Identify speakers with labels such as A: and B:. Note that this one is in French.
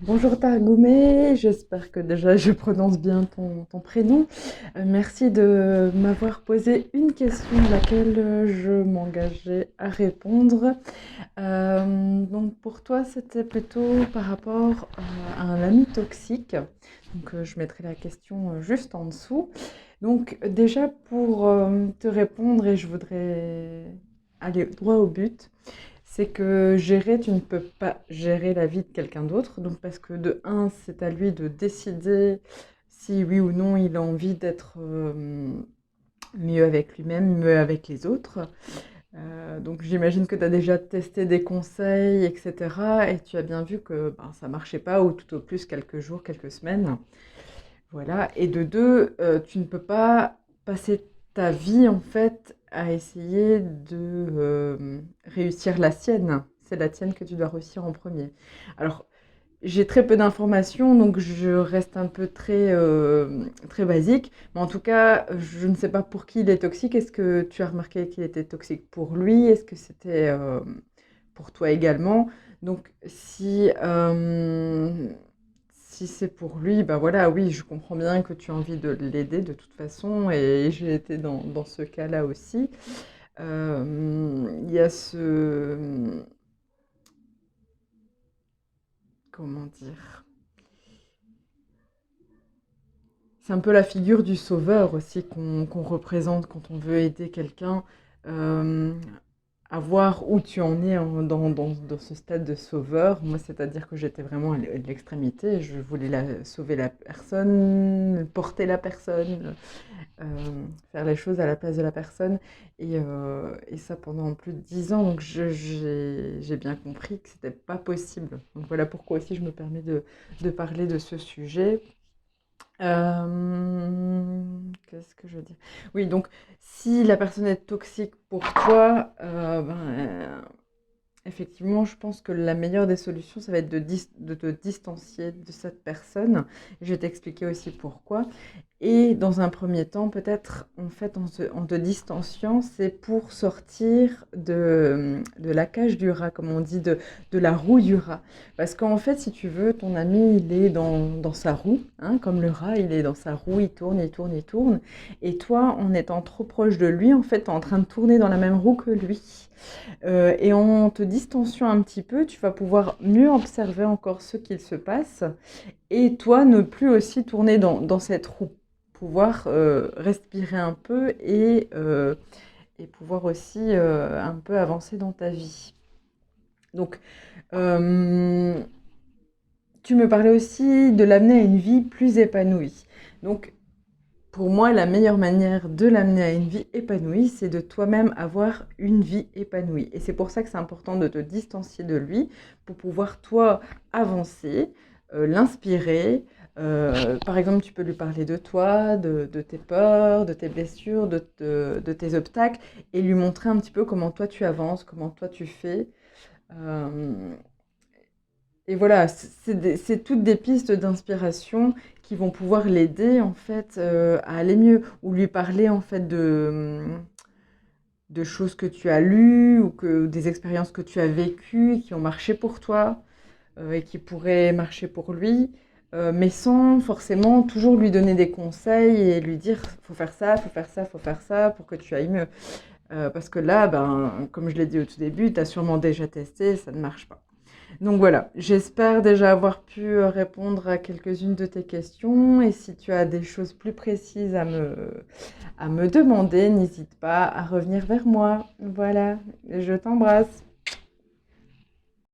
A: Bonjour Targoumé, j'espère que déjà je prononce bien ton prénom. Merci de m'avoir posé une question à laquelle je m'engageais à répondre. Donc pour toi, c'était plutôt par rapport à un ami toxique. Donc je mettrai la question juste en dessous. Donc déjà pour te répondre, et je voudrais aller droit au but, c'est que gérer, tu ne peux pas gérer la vie de quelqu'un d'autre. Donc, parce que de un, c'est à lui de décider si oui ou non il a envie d'être mieux avec lui-même, mieux avec les autres. Donc, j'imagine que tu as déjà testé des conseils, etc. Et tu as bien vu que ben, ça marchait pas, ou tout au plus quelques jours, quelques semaines. Voilà. Et de deux, tu ne peux pas passer ta vie, en fait, à essayer de réussir la sienne. C'est la tienne que tu dois réussir en premier. Alors, j'ai très peu d'informations, donc je reste un peu très basique. Mais en tout cas, je ne sais pas pour qui il est toxique. Est-ce que tu as remarqué qu'il était toxique pour lui? Est-ce que c'était pour toi également? Donc, si c'est pour lui, bah voilà, oui, je comprends bien que tu as envie de l'aider de toute façon, et j'ai été dans ce cas-là aussi. Il y a comment dire? C'est un peu la figure du sauveur aussi qu'on représente quand on veut aider quelqu'un. Euh, à voir où tu en es dans ce stade de sauveur. Moi, c'est-à-dire que j'étais vraiment à l'extrémité. Je voulais sauver la personne, porter la personne, faire les choses à la place de la personne. Et ça pendant plus de 10 ans. Donc, j'ai bien compris que c'était pas possible. Donc, voilà pourquoi aussi je me permets de parler de ce sujet. Qu'est-ce que je veux dire? Oui, donc si la personne est toxique pour toi, effectivement, je pense que la meilleure des solutions, ça va être de te distancier de cette personne. Je vais t'expliquer aussi pourquoi. Et dans un premier temps, peut-être, en fait, en te distanciant, c'est pour sortir de la cage du rat, comme on dit, de la roue du rat. Parce qu'en fait, si tu veux, ton ami, il est dans sa roue, hein, comme le rat, il est dans sa roue, il tourne, il tourne, il tourne. Et toi, en étant trop proche de lui, en fait, tu es en train de tourner dans la même roue que lui. Et en te distanciant un petit peu, tu vas pouvoir mieux observer encore ce qu'il se passe et toi ne plus aussi tourner dans cette roue. Pouvoir respirer un peu et pouvoir aussi un peu avancer dans ta vie. Donc, euh, tu me parlais aussi de l'amener à une vie plus épanouie. Donc, pour moi, la meilleure manière de l'amener à une vie épanouie, c'est de toi-même avoir une vie épanouie. Et c'est pour ça que c'est important de te distancier de lui pour pouvoir, toi, avancer, l'inspirer. Par exemple, tu peux lui parler de toi, de tes peurs, de tes blessures, de tes obstacles, et lui montrer un petit peu comment toi tu avances, comment toi tu fais. Euh, et voilà, c'est toutes des pistes d'inspiration qui vont pouvoir l'aider en fait à aller mieux ou lui parler en fait de choses que tu as lues ou des expériences que tu as vécues qui ont marché pour toi et qui pourraient marcher pour lui, mais sans forcément toujours lui donner des conseils et lui dire faut faire ça, faut faire ça, faut faire ça pour que tu ailles mieux. Parce que là, ben, comme je l'ai dit au tout début, tu as sûrement déjà testé, ça ne marche pas. Donc voilà, j'espère déjà avoir pu répondre à quelques-unes de tes questions et si tu as des choses plus précises à me demander, n'hésite pas à revenir vers moi. Voilà, je t'embrasse.